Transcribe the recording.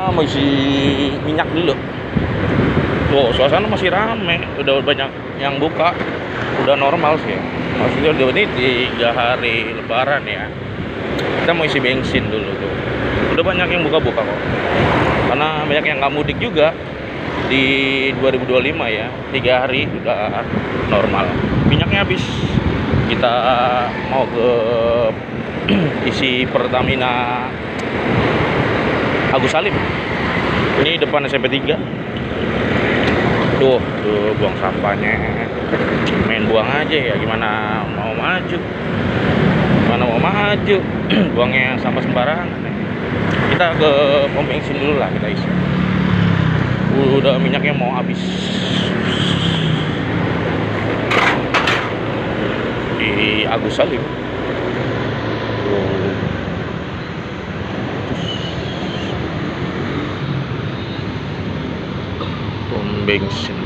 kita mau isi minyak dulu. Tuh, suasana masih rame, udah banyak yang buka, udah normal sih. Maksudnya udah ini 3 hari Lebaran ya. Kita mau isi bensin dulu tuh. Udah banyak yang buka-buka kok. Karena banyak yang nggak mudik juga di 2025 ya. 3 hari udah normal. Minyaknya habis. Kita mau ke isi Pertamina Agus Salim. Ini depan SMP 3. Tuh buang sampahnya. Main buang aja ya, gimana mau maju. Buangnya sampah sembarangan. Kita ke pom bensin dulu lah, kita isi. Udah minyaknya mau habis. Di Agus Salim. Pom bensin.